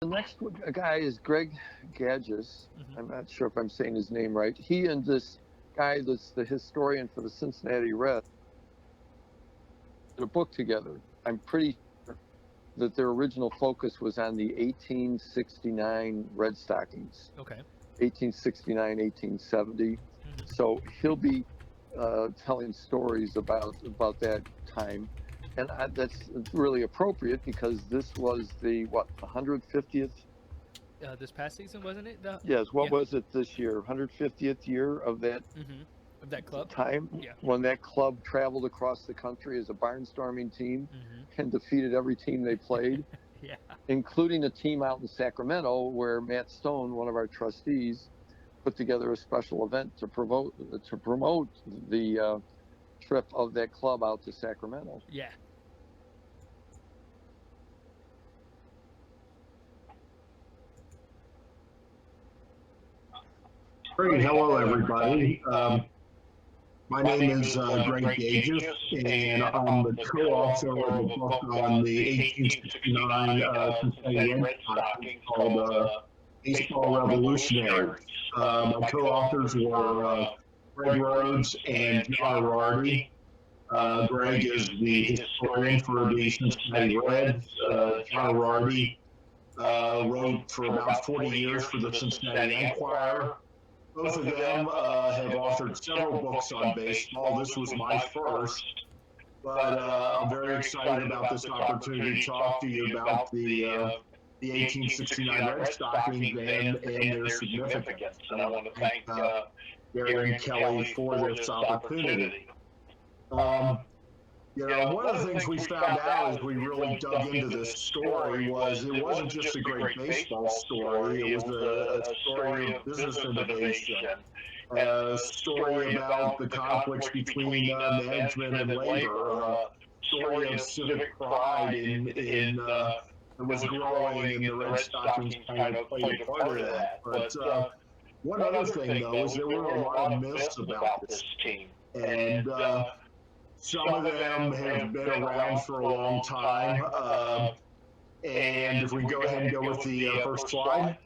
The next guy is Greg Gajus. Hmm. I'm not sure if I'm saying his name right. He and this guy that's the historian for the Cincinnati Reds did a book together. I'm pretty sure that their original focus was on the 1869 Red Stockings, Okay. 1869, 1870. Hmm. So he'll be telling stories about that time, and that's really appropriate because this was the what 150th. This past season, wasn't it? Yes, what Yeah. was it this year? 150th year of that Hmm. Of that club. time Yeah. when that club traveled across the country as a barnstorming team Hmm. and defeated every team they played, Yeah. including a team out in Sacramento where Matt Stone, one of our trustees, put together a special event to promote the trip of that club out to Sacramento. Yeah. Great. Hello, everybody. My name is Greg Gajus, and I'm the co-author of a book on the 1869 Cincinnati Red Stockings called Baseball Revolutionaries. My co-authors were Greg Rhodes and John Arardi. Greg is the historian for the Cincinnati Reds. John Arardi wrote for about 40 years for the Cincinnati Enquirer. Both of them have authored several books on baseball. This was my first, but I'm very excited about this opportunity to talk to you about the 1869 Red Stockings and their significance. And I want to thank Gary and Kelly for this opportunity. Um, One of the things we found out as we really dug into this story was it wasn't just a great baseball story, it was a story of business innovation, a story about the conflicts between management and labor, a story of civic pride that was growing, and the Red Stockings kind of played a part of that. But one other thing, though, is there were a lot of myths about this team. And some of them have been around for a long time. And if we go ahead and go with the first slide.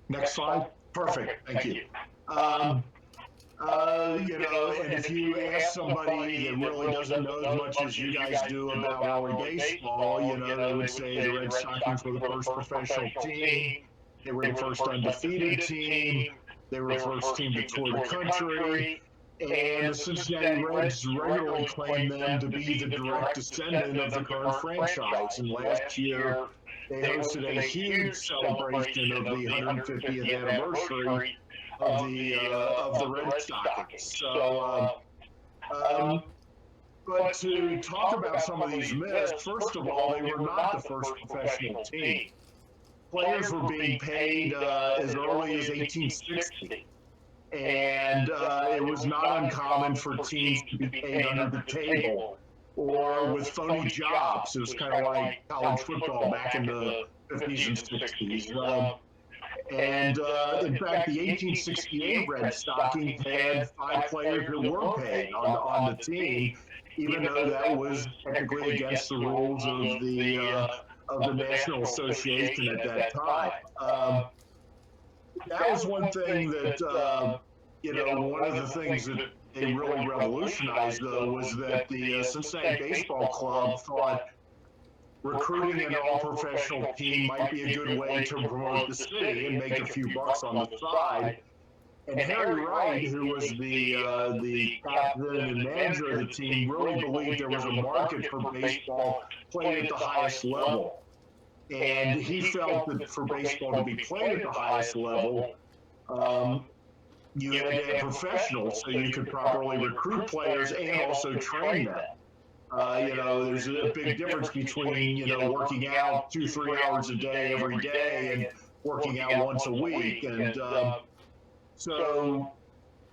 Next slide. Perfect. Thank you. And if you ask somebody that really doesn't know as much as you guys do about early baseball, they would say the Red Stockings were the first professional team. They were the first undefeated team. They were the first team to tour the country. And the Cincinnati Reds regularly claim them to be the direct descendant of the current franchise. And last year, they hosted a huge celebration of the 150th anniversary of the Red Stockings. But to talk about some of these myths, first of all, they were not the first professional team. Players were being paid as early as 1860. And it was not uncommon for teams to be paid under the table or with phony jobs. It was kind of like college football back in the 50s and 60s. And in fact, the 1868 Red Stockings had 5 players that were paid on the team, even though that was technically against the rules of the National Association at that time. That was one thing that one of the things that they really revolutionized, though, was that the Cincinnati Baseball Club thought recruiting an all-professional team might be a good way to promote the city and make a few bucks on the side. And Harry Wright, who was the captain and manager of the team, really believed there was a market for baseball played at the highest level. And he felt that for baseball to be played at the highest level, you had to have professionals so you could properly recruit players and also train them. There's a big difference between, working out 2-3 hours a day every day and working out once a week. And so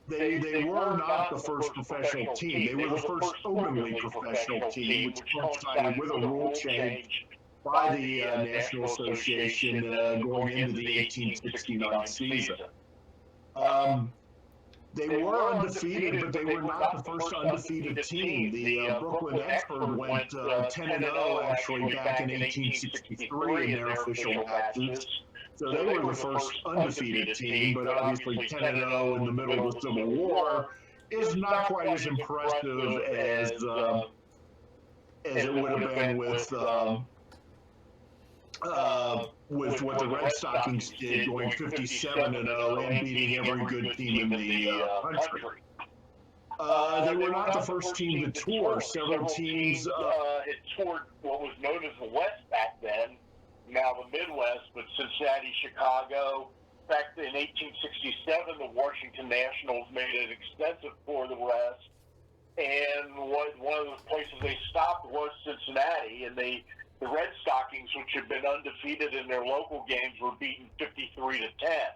they were not the first professional team. They were the first openly professional team, which coincided with a rule change by the National Association going into the 1869 season. They were undefeated, but they were not the first undefeated team. The Brooklyn Expert went 10-0 actually back in 1863 in their official matches. So they were the first undefeated team, but obviously 10-0 in the middle of the Civil War is not quite as impressive as it would have been with what the Red Stockings did, going 57-0 and beating every good team in the country. They were not the first team to tour. Several teams had toured what was known as the West back then, now the Midwest, but Cincinnati, Chicago. In fact, in 1867, the Washington Nationals made an extensive tour of the West, and one of the places they stopped was Cincinnati, and the Red Stockings, which had been undefeated in their local games, were beaten 53-10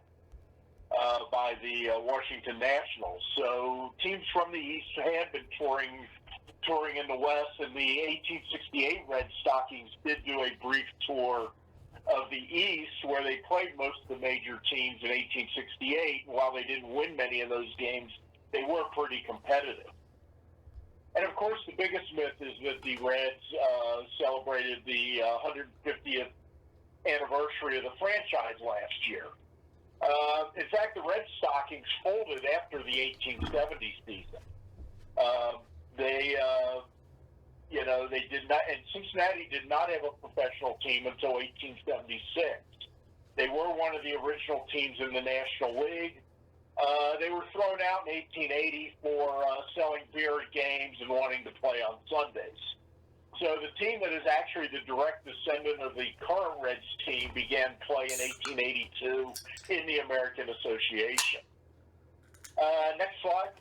by the Washington Nationals. So teams from the East had been touring in the West, and the 1868 Red Stockings did do a brief tour of the East, where they played most of the major teams in 1868. While they didn't win many of those games, they were pretty competitive. And of course, the biggest myth is that the Reds celebrated the 150th anniversary of the franchise last year. In fact, the Red Stockings folded after the 1870 season. They did not, and Cincinnati did not have a professional team until 1876. They were one of the original teams in the National League. They were thrown out in 1880 for selling beer at games and wanting to play on Sundays. So the team that is actually the direct descendant of the current Reds team began play in 1882 in the American Association. Next slide.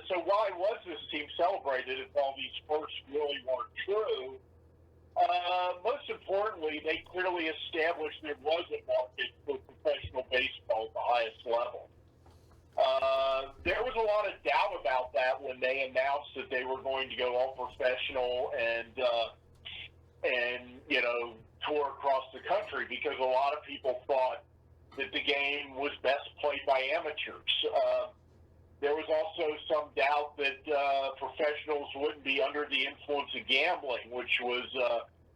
So why was this team celebrated if all these firsts really weren't true? Most importantly, they clearly established there was a market for professional baseball at the highest level. There was a lot of doubt about that when they announced that they were going to go all professional and tour across the country, because a lot of people thought that the game was best played by amateurs. There was also some doubt that professionals wouldn't be under the influence of gambling, which was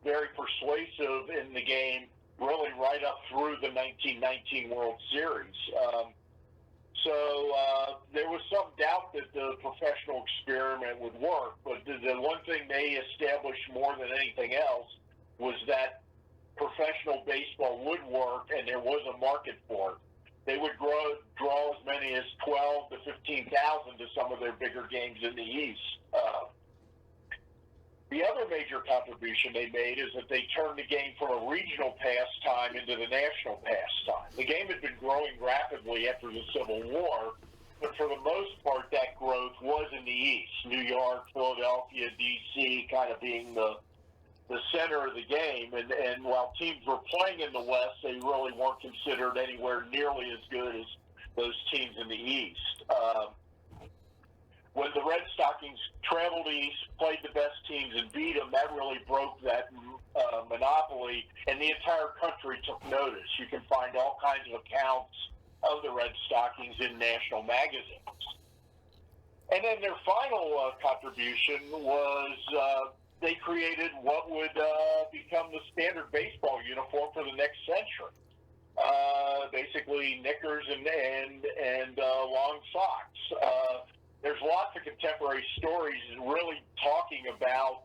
very persuasive in the game, really right up through the 1919 World Series. So there was some doubt that the professional experiment would work, but the one thing they established more than anything else was that professional baseball would work, and there was a market for it. They would draw as many as 12 to 15,000 to some of their bigger games in the East. The other major contribution they made is that they turned the game from a regional pastime into the national pastime. The game had been growing rapidly after the Civil War, but for the most part, that growth was in the East. New York, Philadelphia, D.C. kind of being the center of the game, and while teams were playing in the West, they really weren't considered anywhere nearly as good as those teams in the East. When the Red Stockings traveled east, played the best teams, and beat them, that really broke that monopoly, and the entire country took notice. You can find all kinds of accounts of the Red Stockings in national magazines. And then their final contribution was they created what would become the standard baseball uniform for the next century. Basically knickers and long socks. There's lots of contemporary stories really talking about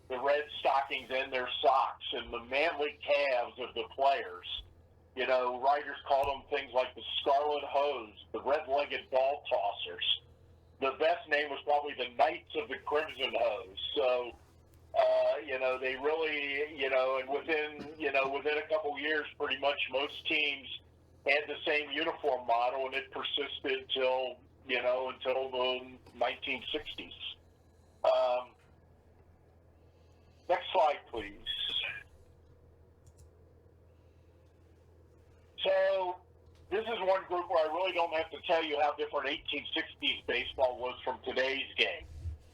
the Red Stockings and their socks and the manly calves of the players. You know, writers called them things like the Scarlet Hose, the Red-Legged Ball Tossers. The best name was probably the Knights of the Crimson Hose. So, they really, and within a couple years, pretty much most teams had the same uniform model, and it persisted until the 1960s. Next slide, please. So this is one group where I really don't have to tell you how different 1860s baseball was from today's game.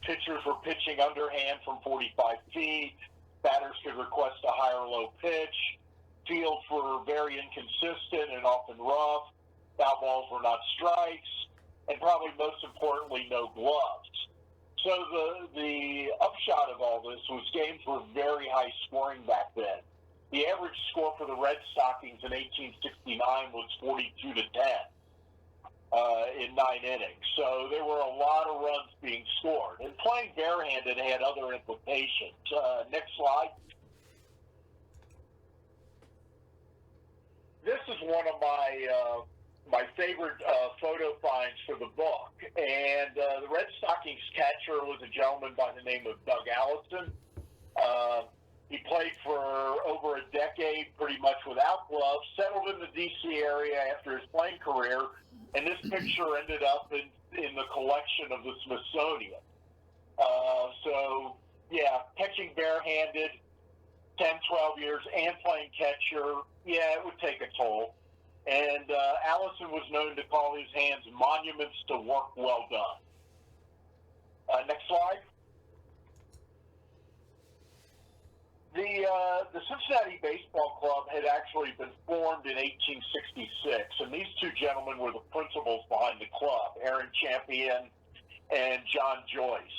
pitchers were pitching underhand from 45 feet. Batters could request a high or low pitch. Fields were very inconsistent and often rough. Foul balls were not strikes. And probably most importantly, no gloves. So the upshot of all this was games were very high scoring back then. The average score for the Red Stockings in 1869 was 42 to 10 in 9 innings. So there were a lot of runs being scored. And playing barehanded had other implications. Next slide. This is one of my favorite photo finds for the book. And the Red Stockings catcher was a gentleman by the name of Doug Allison. He played for over a decade, pretty much without gloves, settled in the D.C. area after his playing career, and this picture ended up in the collection of the Smithsonian. So, yeah, catching barehanded, 10, 12 years, and playing catcher, yeah, it would take a toll. And Allison was known to call his hands monuments to work well done. Next slide. The Cincinnati Baseball Club had actually been formed in 1866, and these two gentlemen were the principals behind the club, Aaron Champion and John Joyce.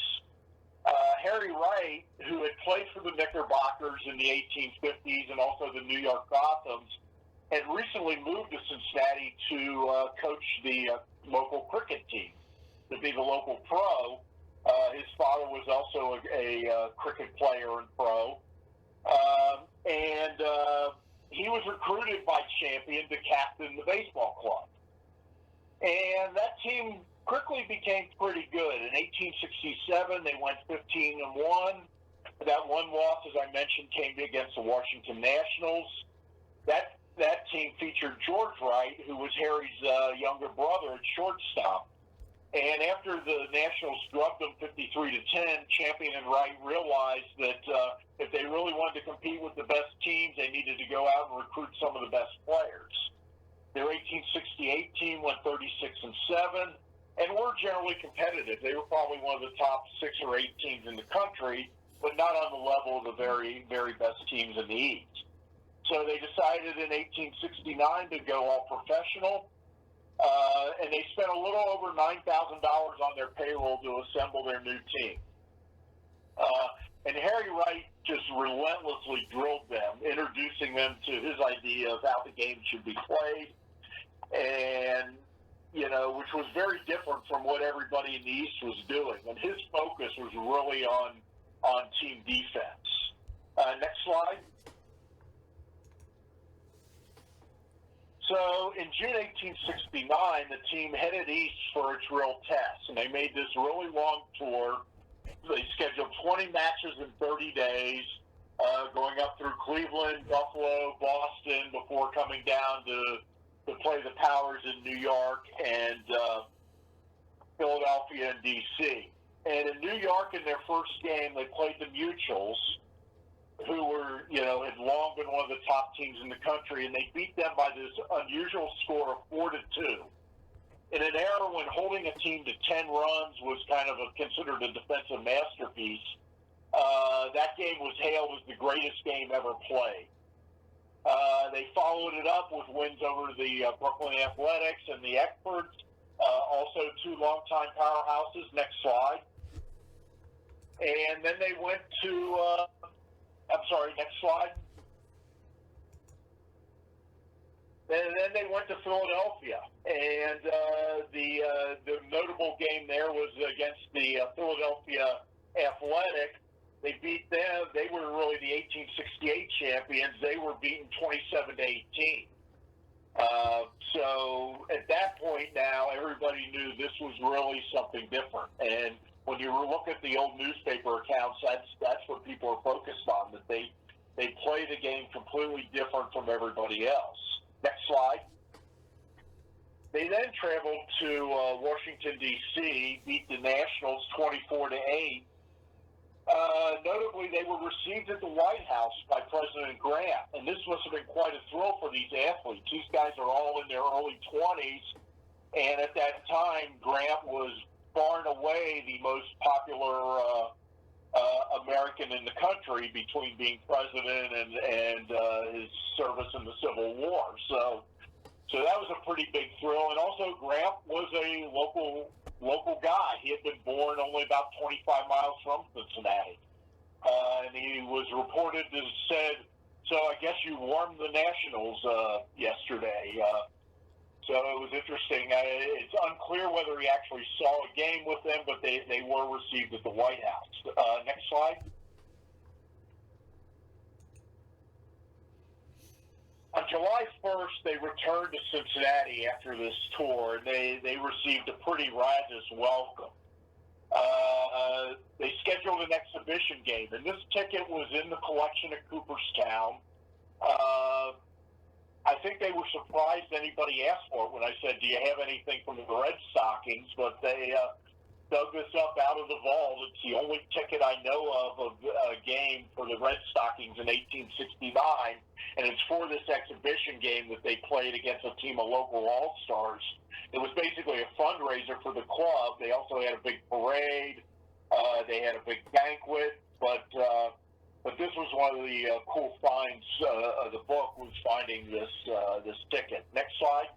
Harry Wright, who had played for the Knickerbockers in the 1850s and also the New York Gothams, had recently moved to Cincinnati to coach the local cricket team, to be the local pro. His father was also a cricket player and pro. And he was recruited by Champion to captain the baseball club. And that team quickly became pretty good. In 1867, they went 15-1. That one loss, as I mentioned, came against the Washington Nationals. That team featured George Wright, who was Harry's younger brother at shortstop. And after the Nationals drubbed them 53-10, Champion and Wright realized that if they really wanted to compete with the best teams, they needed to go out and recruit some of the best players. Their 1868 team went 36-7, and were generally competitive. They were probably one of the top 6 or 8 teams in the country, but not on the level of the very, very best teams in the East. So they decided in 1869 to go all professional. And they spent a little over $9,000 on their payroll to assemble their new team. And Harry Wright just relentlessly drilled them, introducing them to his idea of how the game should be played, and which was very different from what everybody in the East was doing. And his focus was really on team defense. Next slide. So in June 1869, the team headed east for its real test, and they made this really long tour. They scheduled 20 matches in 30 days, going up through Cleveland, Buffalo, Boston, before coming down to play the Powers in New York and Philadelphia and D.C. And in New York, in their first game, they played the Mutuals, who were, had long been one of the top teams in the country, and they beat them by this unusual score of 4-2. In an era when holding a team to 10 runs was kind of considered a defensive masterpiece, that game was hailed as the greatest game ever played. They followed it up with wins over the Brooklyn Athletics and the Eckfords, also 2 longtime powerhouses. Next slide. And then they went to... next slide. And then they went to Philadelphia, and the notable game there was against the Philadelphia Athletic. They beat them. They were really the 1868 champions. They were beaten 27-18. So at that point now, everybody knew this was really something different. And when you look at the old newspaper accounts, that's what people are focused on, that they play the game completely different from everybody else. Next slide. They then traveled to Washington, D.C., beat the Nationals 24-8. Notably, they were received at the White House by President Grant, and this must have been quite a thrill for these athletes. These guys are all in their early 20s, and at that time, Grant was far and away the most popular American in the country between being president and his service in the Civil War. So that was a pretty big thrill. And also, Gramp was a local guy. He had been born only about 25 miles from Cincinnati. And he was reported to have said, "So I guess you warmed the Nationals yesterday." So it was interesting. It's unclear whether he actually saw a game with them, but they were received at the White House. Next slide. On July 1st, they returned to Cincinnati after this tour, and they received a pretty riotous welcome. They scheduled an exhibition game, and this ticket was in the collection at Cooperstown. I think they were surprised anybody asked for it when I said, "Do you have anything from the Red Stockings?" But they dug this up out of the vault. It's the only ticket I know of a game for the Red Stockings in 1869, and it's for this exhibition game that they played against a team of local all-stars. It was basically a fundraiser for the club. They also had a big parade. They had a big banquet, but this was one of the cool finds of the book, was finding this ticket. Next slide.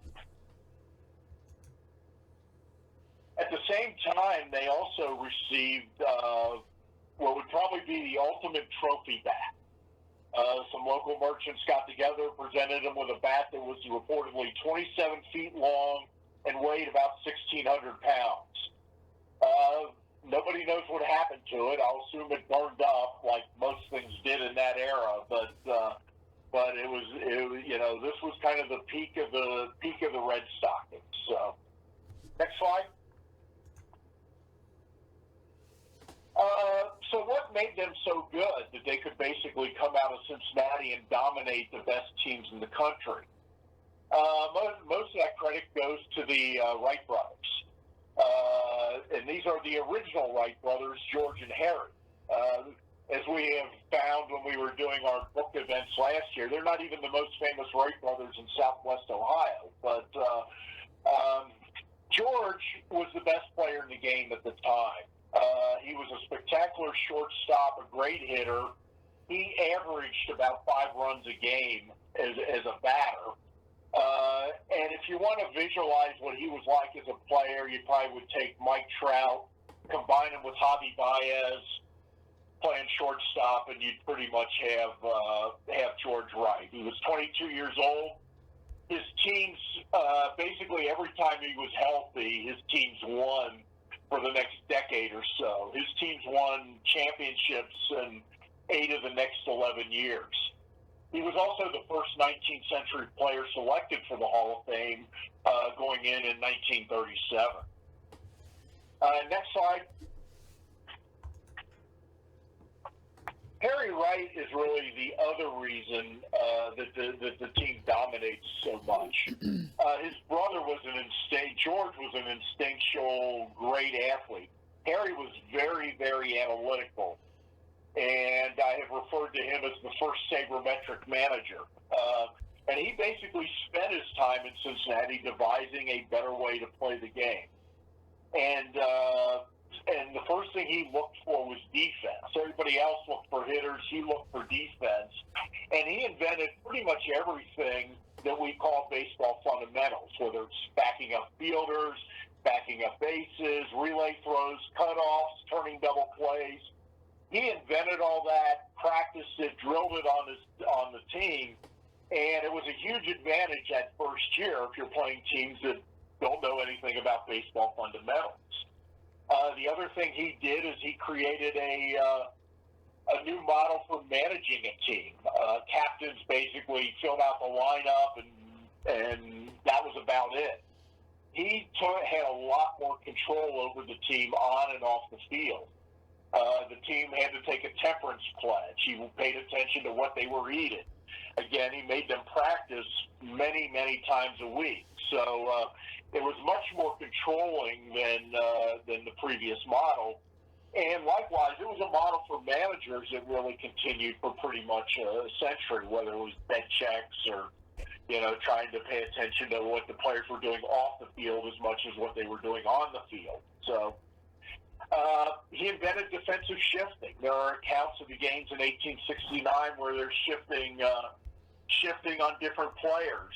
At the same time, they also received what would probably be the ultimate trophy bat. Some local merchants got together, presented them with a bat that was reportedly 27 feet long and weighed about 1,600 pounds. Nobody knows what happened to it. I'll assume it burned up, like most things did in that era. But it was this was kind of the peak of the Red Stockings. So, next slide. So what made them so good that they could basically come out of Cincinnati and dominate the best teams in the country? Most of that credit goes to the Wright brothers. And these are the original Wright brothers, George and Harry. As we have found when we were doing our book events last year, they're not even the most famous Wright brothers in Southwest Ohio. But George was the best player in the game at the time. He was a spectacular shortstop, a great hitter. He averaged about 5 runs a game as a batter. And if you want to visualize what he was like as a player, you probably would take Mike Trout, combine him with Javi Baez, playing shortstop, and you'd pretty much have George Wright. He was 22 years old. His teams, basically every time he was healthy, his teams won for the next decade or so. His teams won championships in 8 of the next 11 years. He was also the first 19th century player selected for the Hall of Fame, going in 1937. Next slide. Harry Wright is really the other reason that the team dominates so much. His brother was George was an instinctual, great athlete. Harry was very, very analytical. And I have referred to him as the first sabermetric manager. And he basically spent his time in Cincinnati devising a better way to play the game. And the first thing he looked for was defense. Everybody else looked for hitters. He looked for defense. And he invented pretty much everything that we call baseball fundamentals, whether it's backing up fielders, backing up bases, relay throws, cutoffs, turning double plays. He invented all that, practiced it, drilled it on the team, and it was a huge advantage that first year if you're playing teams that don't know anything about baseball fundamentals. The other thing he did is he created a new model for managing a team. Captains basically filled out the lineup, and that was about it. He had a lot more control over the team on and off the field. The team had to take a temperance pledge. He paid attention to what they were eating. Again, he made them practice many, many times a week. So it was much more controlling than the previous model. And likewise, it was a model for managers that really continued for pretty much a century, whether it was bet checks or, trying to pay attention to what the players were doing off the field as much as what they were doing on the field. So He invented defensive shifting. There are accounts of the games in 1869 where they're shifting on different players.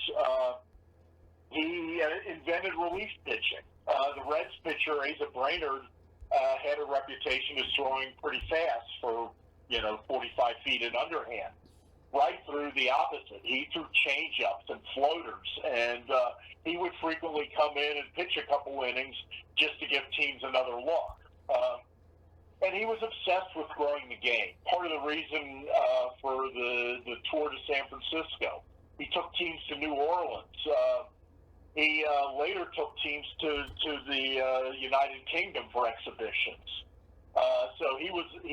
He invented relief pitching. The Reds pitcher, Asa Brainerd, had a reputation as throwing pretty fast for 45 feet and underhand. Wright threw the opposite. He threw change-ups and floaters, and he would frequently come in and pitch a couple innings just to give teams another look. And he was obsessed with growing the game. Part of the reason for the tour to San Francisco. He took teams to New Orleans. He later took teams to the United Kingdom for exhibitions. So he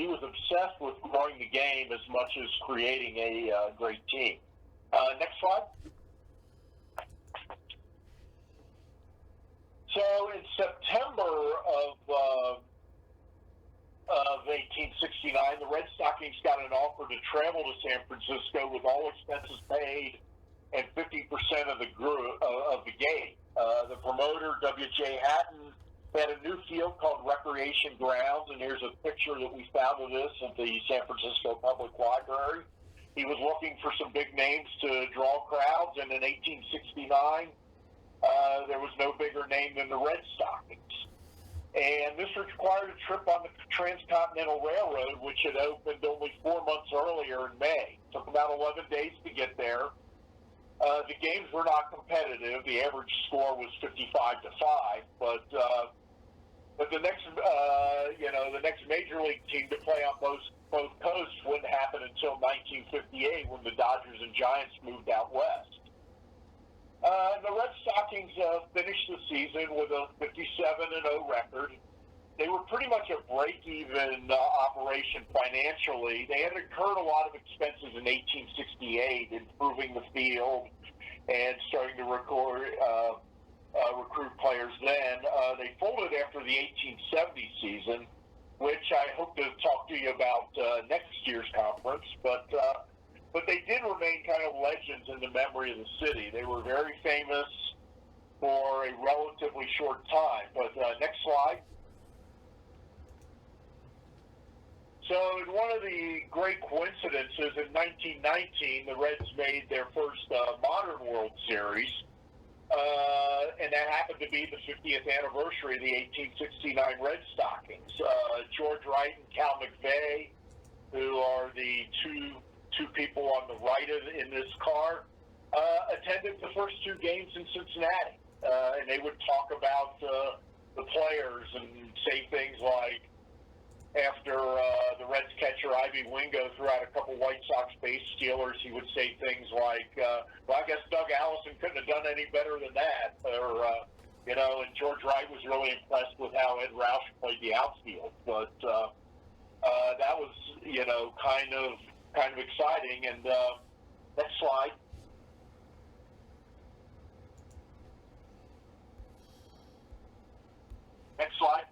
was obsessed with growing the game as much as creating a great team. Next slide. So in September of 1869, the Red Stockings got an offer to travel to San Francisco with all expenses paid and 50% of the game. The promoter, W.J. Hatton, had a new field called Recreation Grounds, and here's a picture that we found of this at the San Francisco Public Library. He was looking for some big names to draw crowds, and in 1869, there was no bigger name than the Red Stockings. And this required a trip on the Transcontinental Railroad, which had opened only 4 months earlier in May. It took about 11 days to get there. The games were not competitive. The average score was 55-5, but the next the next major league team to play on both coasts wouldn't happen until 1958 when the Dodgers and Giants moved out west. The Red Stockings finished the season with a 57-0 record. They were pretty much a break-even operation financially. They had incurred a lot of expenses in 1868, improving the field and starting to recruit players then. They folded after the 1870 season, which I hope to talk to you about next year's conference. But they did remain kind of legends in the memory of the city. They were very famous for a relatively short time. But next slide. So in one of the great coincidences, in 1919, the Reds made their first modern World Series, and that happened to be the 50th anniversary of the 1869 Red Stockings. George Wright and Cal McVeigh, who are the two people on the right in this car, attended the first 2 games in Cincinnati, and they would talk about the players and say things like, after the Reds catcher Ivy Wingo threw out a couple White Sox base stealers, he would say things like, well, I guess Doug Allison couldn't have done any better than that. Or, and George Wright was really impressed with how Ed Roush played the outfield. But that was, kind of exciting. And next slide. Next slide.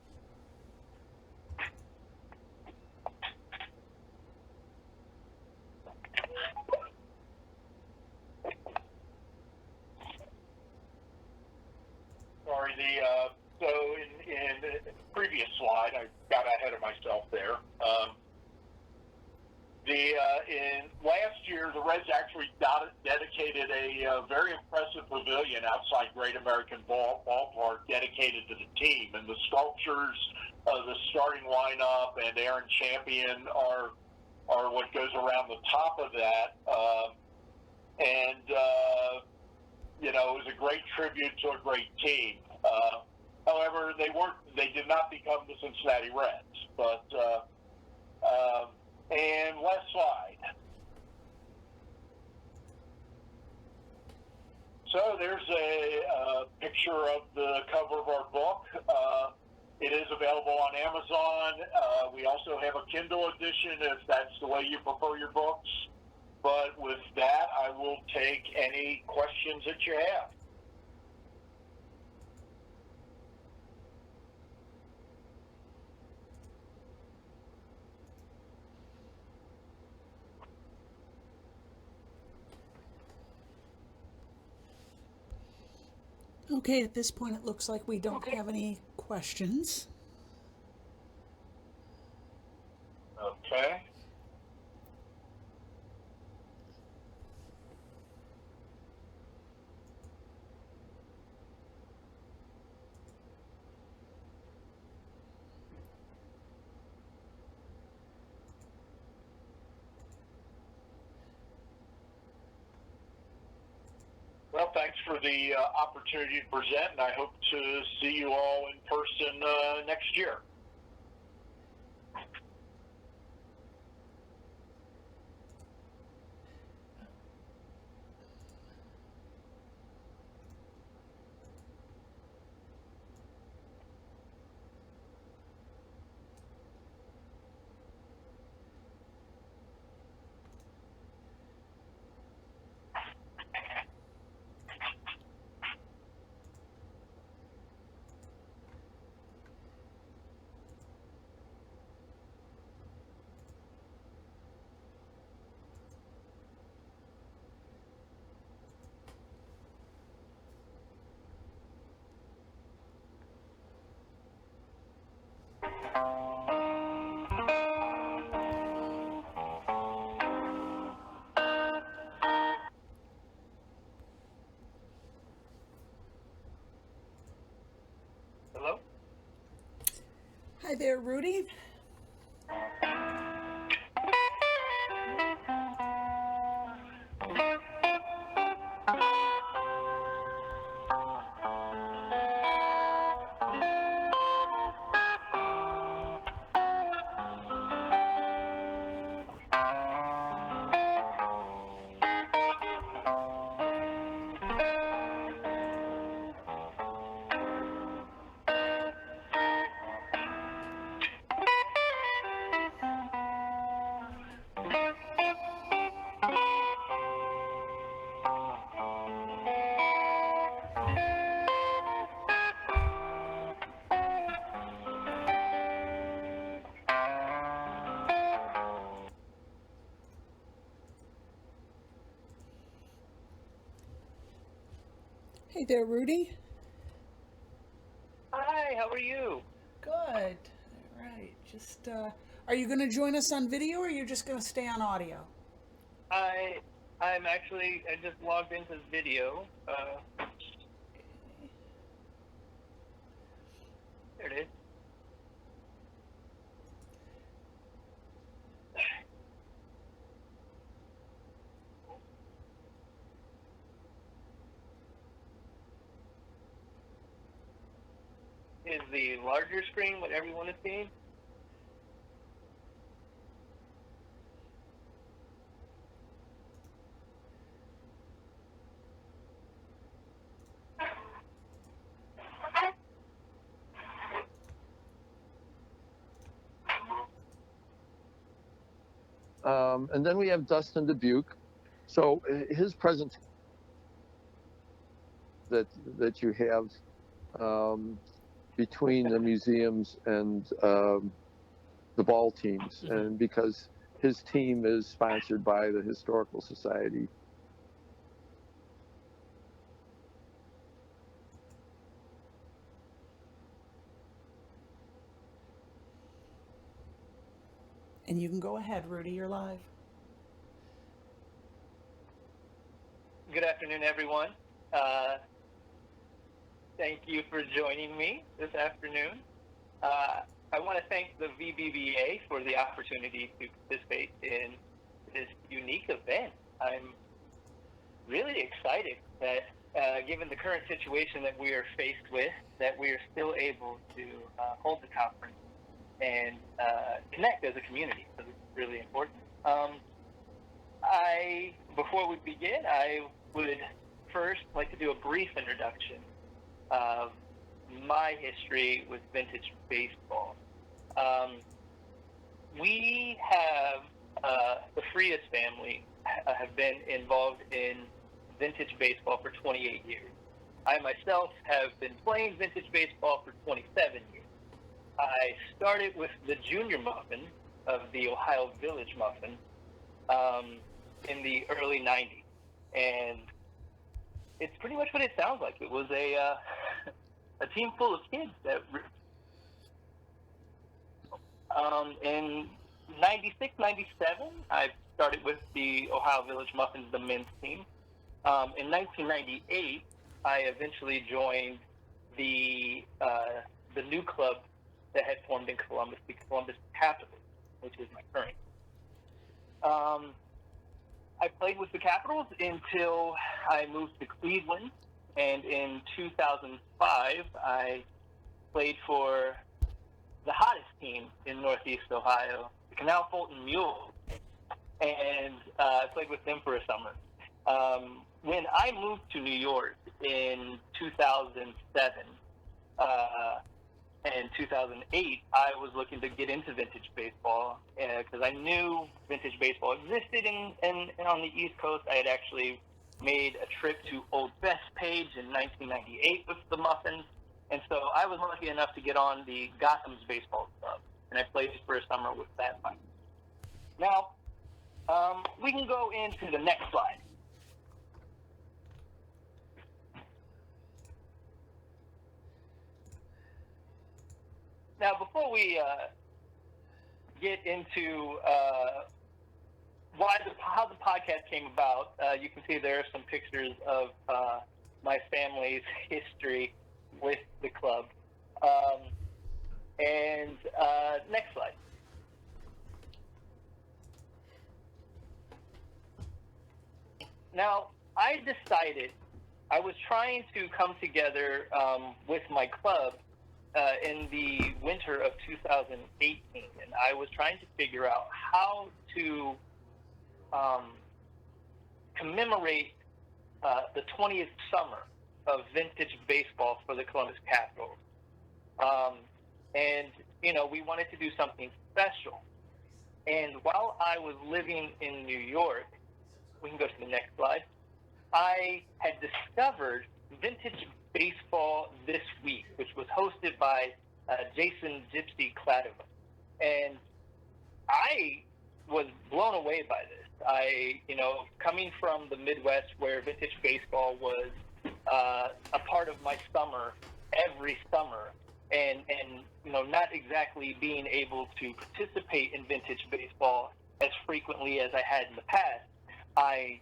Sorry, so in the previous slide, I got ahead of myself there. In last year, the Reds actually dedicated a very impressive pavilion outside Great American Ballpark dedicated to the team, and the sculptures of the starting lineup and Aaron Champion are what goes around the top of that, it was a great tribute to a great team. However, they did not become the Cincinnati Reds. But and last slide. So there's a picture of the cover of our book. It is available on Amazon. We also have a Kindle edition if that's the way you prefer your books. But with that, I will take any questions that you have. Okay, at this point it looks like we don't have any questions. Well, thanks for the opportunity to present, and I hope to see you all in person next year. Hello? Hi there, Rudy. Hey there, Rudy. Hi, how are you? Good. All right. Just, are you going to join us on video, or are you just going to stay on audio? I just logged into this video. There it is. Is the larger screen what everyone is seeing? And then we have Dustin Dubuque. So his present that you have between the museums and the ball teams, Mhm. and because his team is sponsored by the Historical Society. And you can go ahead, Rudy. You're live. Good afternoon, everyone. Thank you for joining me this afternoon. I want to thank the VBBA for the opportunity to participate in this unique event. I'm really excited that given the current situation that we are faced with, that we are still able to hold the conference and connect as a community. So this is really important. Before we begin, I would first like to do a brief introduction of my history with vintage baseball. We have, the Frias family have been involved in vintage baseball for 28 years. I myself have been playing vintage baseball for 27 years. I started with the junior muffin of the Ohio Village Muffin in the early 90s. And it's pretty much what it sounds like. It was a team full of kids that in 96, 97, I started with the Ohio Village Muffins, the men's team. In 1998, I eventually joined the new club that had formed in Columbus, the Columbus Capitals, which is my current. I played with the Capitals until I moved to Cleveland, and in 2005, I played for the hottest team in Northeast Ohio, the Canal Fulton Mules, and I played with them for a summer. When I moved to New York in 2007 and 2008, I was looking to get into vintage baseball because I knew vintage baseball existed on the East Coast. I had actually made a trip to Old Bethpage in 1998 with the Muffins, and so I was lucky enough to get on the Gotham's baseball club, and I played for a summer with that one. Now, we can go into the next slide. Now, before we get into how the podcast came about, you can see there are some pictures of my family's history with the club. Next slide. Now, I decided I was trying to come together with my club in the winter of 2018, and I was trying to figure out how to commemorate the 20th summer of vintage baseball for the Columbus Capitals. And, we wanted to do something special. And while I was living in New York, we can go to the next slide, I had discovered Vintage Baseball This Week, which was hosted by Jason Gypsy Cladova. And I was blown away by this. Coming from the Midwest where vintage baseball was a part of my summer every summer, and not exactly being able to participate in vintage baseball as frequently as I had in the past, I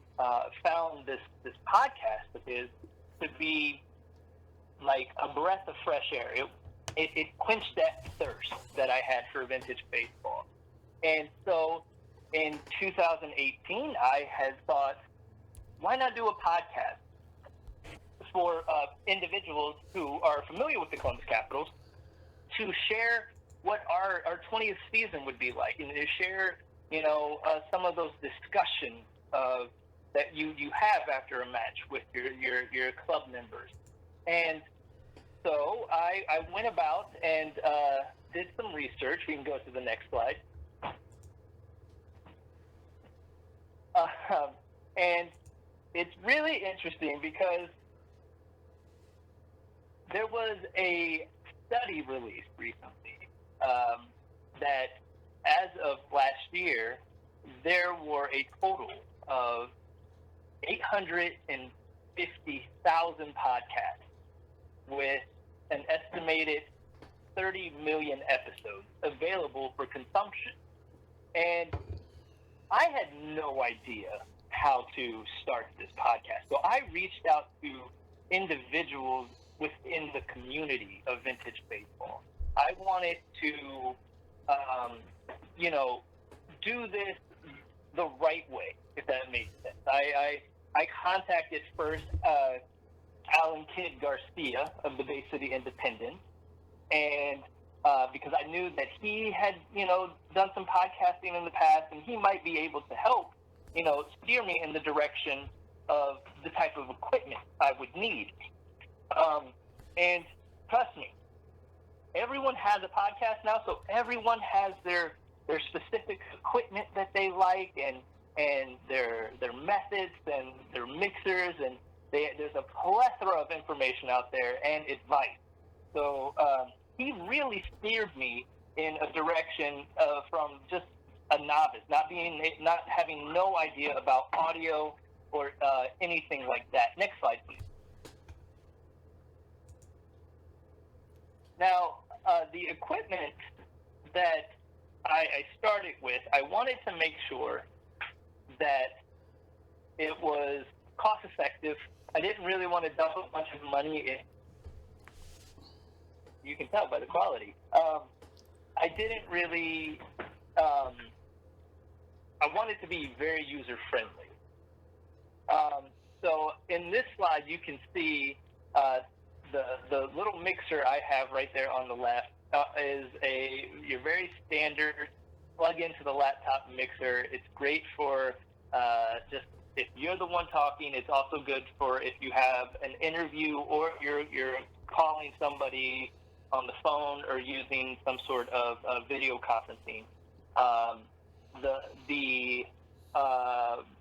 found this podcast of his to be like a breath of fresh air. It quenched that thirst that I had for vintage baseball. And so in 2018, I had thought, why not do a podcast for individuals who are familiar with the Columbus Capitals to share what our 20th season would be like, and to share, some of those discussions that you have after a match with your club members. And so I went about and did some research. We can go to the next slide. And it's really interesting because there was a study released recently that as of last year, there were a total of 850,000 podcasts with an estimated 30 million episodes available for consumption. And I had no idea how to start this podcast. So I reached out to individuals within the community of vintage baseball. I wanted to, do this the right way, if that makes sense. I contacted first Alan Kidd Garcia of the Bay City Independent, and because I knew that he had, done some podcasting in the past, and he might be able to help, steer me in the direction of the type of equipment I would need. And trust me, everyone has a podcast now, so everyone has their specific equipment that they like, and their methods and their mixers, and there's a plethora of information out there and advice. So he really steered me in a direction from just a novice, not having no idea about audio or anything like that. Next slide, please. Now, the equipment that I started with, I wanted to make sure that it was cost effective. I didn't really want to dump a bunch of money in. You can tell by the quality. I didn't really. I wanted to be very user friendly. So in this slide, you can see the little mixer I have right there on the left is your very standard plug into the laptop mixer. It's great for just if you're the one talking. It's also good for if you have an interview or you're calling somebody on the phone or using some sort of video conferencing. The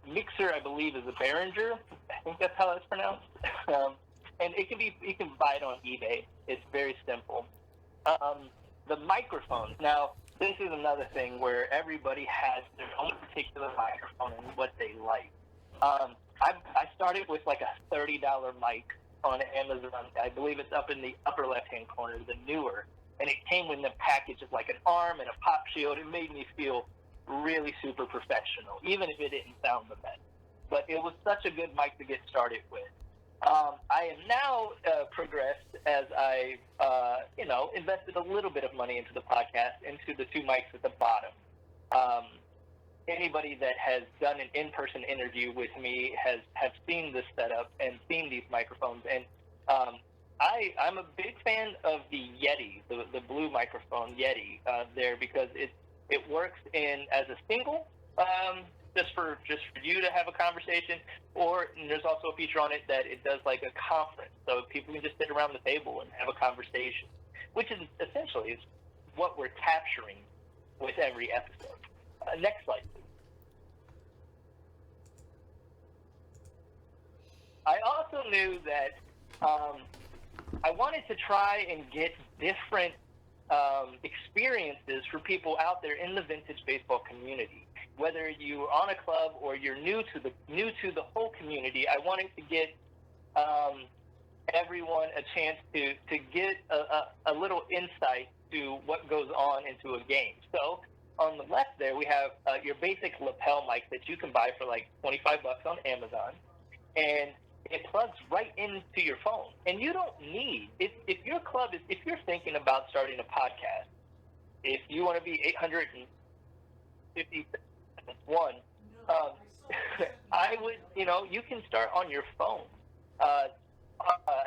mixer, I believe, is a Behringer. I think that's how it's pronounced. And you can buy it on eBay. It's very simple. The microphones. Now, this is another thing where everybody has their own particular microphone and what they like. I started with like a $30 mic on Amazon. I believe it's up in the upper left-hand corner, the newer. And it came with a package of like an arm and a pop shield. It made me feel really super professional, even if it didn't sound the best. But it was such a good mic to get started with. I am now progressed as I, invested a little bit of money into the podcast, into the two mics at the bottom. Anybody that has done an in-person interview with me have seen this setup and seen these microphones. And I'm a big fan of the Yeti, the blue microphone Yeti there, because it works as a single, just for you to have a conversation, or there's also a feature on it that it does like a conference, so people can just sit around the table and have a conversation, which is essentially what we're capturing with every episode. Next slide, please. I also knew that I wanted to try and get different experiences for people out there in the vintage baseball community. Whether you're on a club or you're new to the whole community, I wanted to get everyone a chance to get a little insight to what goes on into a game. So on the left there, we have your basic lapel mic that you can buy for like $25 on Amazon, and it plugs right into your phone. And you don't need, if you're thinking about starting a podcast, if you want to be 851, I would, you can start on your phone. I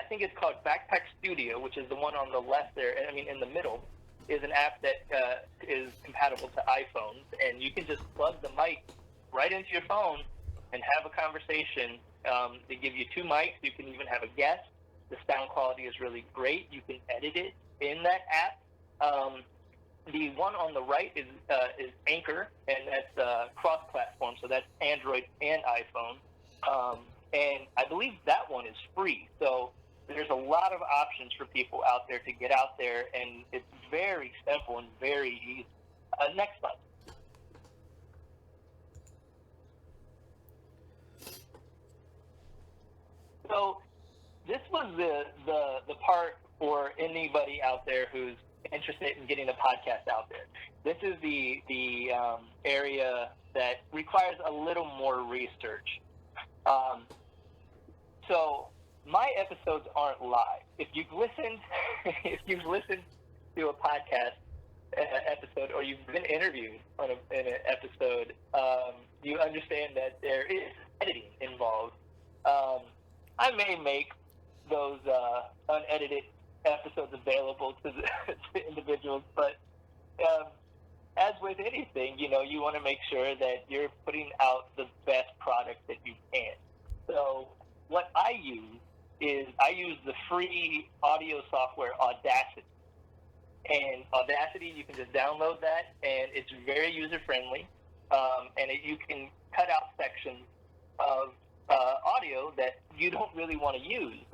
think it's called Backpack Studio, which is the one on the left there. I mean, in the middle is an app that is compatible to iPhones, and you can just plug the mic right into your phone and have a conversation. They give you two mics. You can even have a guest. The sound quality is really great. You can edit it in that app. The one on the right is Anchor, and that's cross-platform, so that's Android and iPhone. And I believe that one is free. So there's a lot of options for people out there to get out there, and it's very simple and very easy. Next slide. So this was the part for anybody out there who's interested in getting a podcast out there. This is the area that requires a little more research. So my episodes aren't live. If you've listened to a podcast episode, or you've been interviewed in an episode, you understand that there is editing involved. I may make those unedited episodes available to individuals, but as with anything, you want to make sure that you're putting out the best product that you can. So what I use is the free audio software Audacity. And Audacity, you can just download that, and it's very user-friendly, and you can cut out sections of audio that you don't really want to use.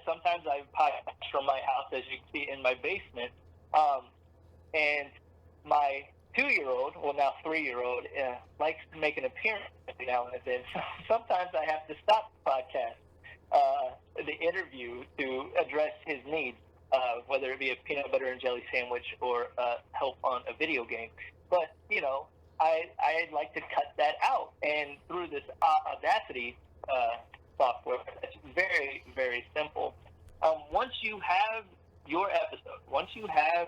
Sometimes I podcast from my house, as you can see, in my basement, and my 2-year-old, well now 3-year-old, likes to make an appearance every now and then. Sometimes I have to stop the podcast, the interview, to address his needs, whether it be a peanut butter and jelly sandwich or help on a video game. But I'd like to cut that out, and through this Audacity software, it's very, very simple. Once you have your episode, once you have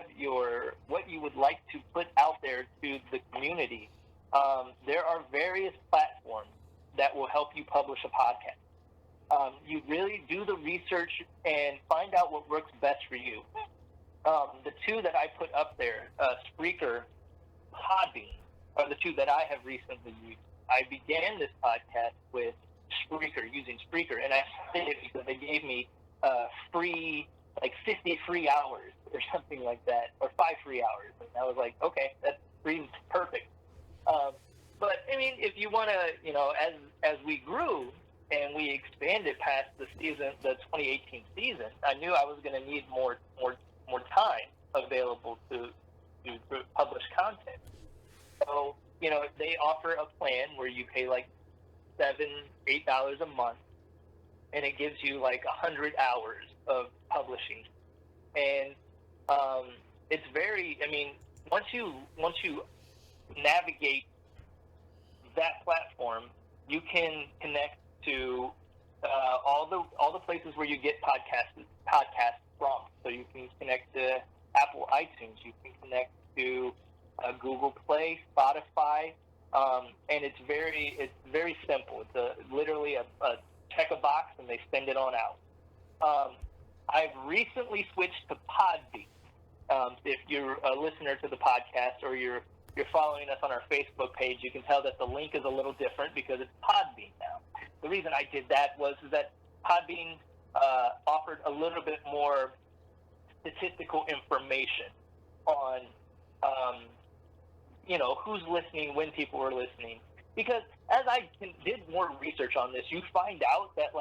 what you would like to put out there to the community, there are various platforms help you publish a podcast. You really do the research and find out what works best for you. The two that I put up there, Spreaker, Podbean, are the two that I have recently used. I began this podcast with Spreaker, using Spreaker, and I did it because they gave me free, like 50 free hours or something like that, or 5 free hours. And I was like, okay, that seems perfect. But I mean, if you want to, as we grew and we expanded past the 2018 season, I knew I was going to need more time available to publish content. So, they offer a plan where you pay like $7-8 a month, and it gives you like 100 hours of publishing. And it's very, once you navigate that platform, you can connect to all the places where you get podcasts from. So you can connect to Apple iTunes, you can connect to Google Play, Spotify, and it's very simple. It's literally a check a box and they send it on out. I've recently switched to Podbean. If you're a listener to the podcast or you're following us on our Facebook page, you can tell that the link is a little different because it's Podbean now. The reason I did that was that Podbean offered a little bit more statistical information on who's listening, when people were listening. Because as I did more research on this, you find out that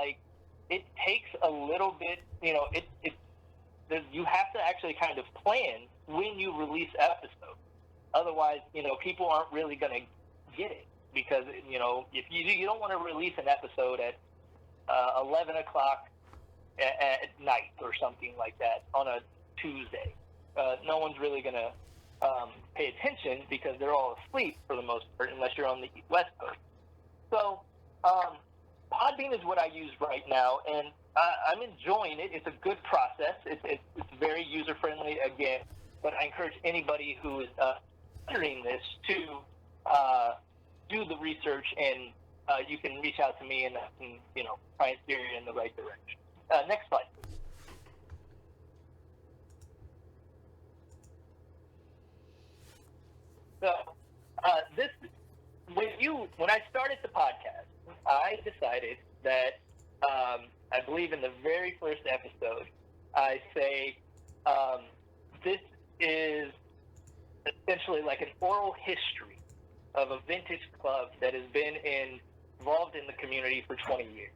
it takes a little bit. You have to actually kind of plan when you release episodes. Otherwise, people aren't really going to get it, because if you don't want to release an episode at 11 o'clock at night or something like that on a Tuesday. No one's really going to pay attention because they're all asleep for the most part, unless you're on the West Coast. So Podbean is what I use right now, and I'm enjoying it. It's a good process. It's very user-friendly, again, but I encourage anybody who is considering this to do the research, and you can reach out to me and I can, try and steer you in the right direction. Next slide, please. So, when I started the podcast, I decided that I believe in the very first episode, I say this is essentially like an oral history of a vintage club that has been involved in the community for 20 years.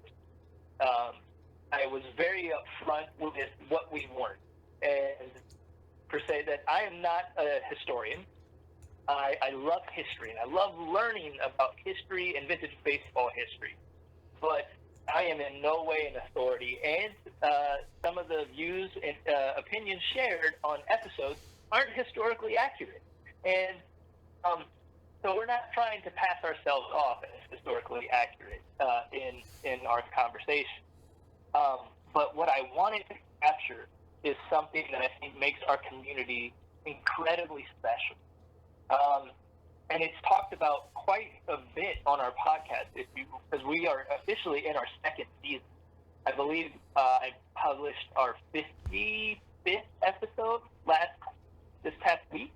I was very upfront with what we weren't, and per se that I am not a historian. I love history, and I love learning about history and vintage baseball history, but I am in no way an authority, and some of the views and opinions shared on episodes aren't historically accurate. And so we're not trying to pass ourselves off as historically accurate in our conversation. But what I wanted to capture is something that I think makes our community incredibly special. And it's talked about quite a bit on our podcast, because we are officially in our second season. I believe I published our 55th episode this past week.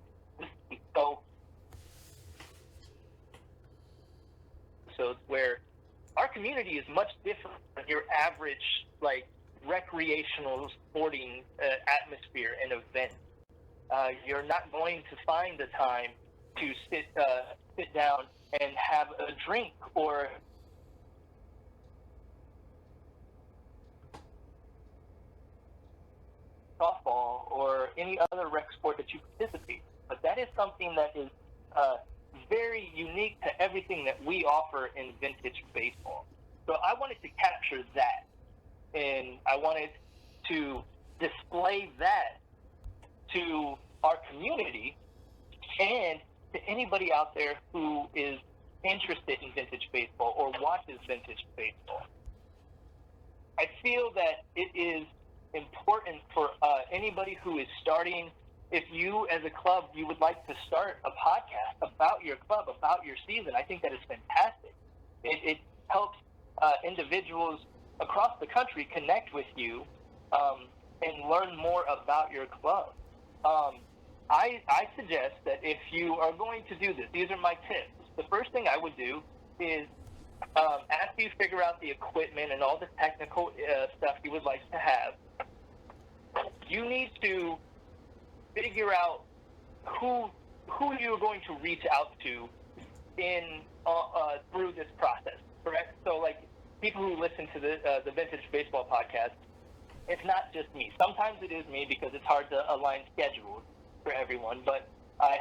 So, where our community is much different than your average, recreational sporting atmosphere and event. You're not going to find the time to sit down and have a drink or softball or any other rec sport that you participate in. But that is something that is very unique to everything that we offer in vintage baseball. So I wanted to capture that, and I wanted to display that to our community and to anybody out there who is interested in vintage baseball or watches vintage baseball. I feel that it is important for anybody who is starting. If you, as a club, you would like to start a podcast about your club, about your season, I think that is fantastic. It helps individuals across the country connect with you and learn more about your club. I suggest that if you are going to do this, these are my tips. The first thing I would do is after you figure out the equipment and all the technical stuff you would like to have, you need to figure out who you're going to reach out to in through this process, correct? So, like, people who listen to the Vintage Baseball podcast, it's not just me. Sometimes it is me because it's hard to align schedules for everyone, but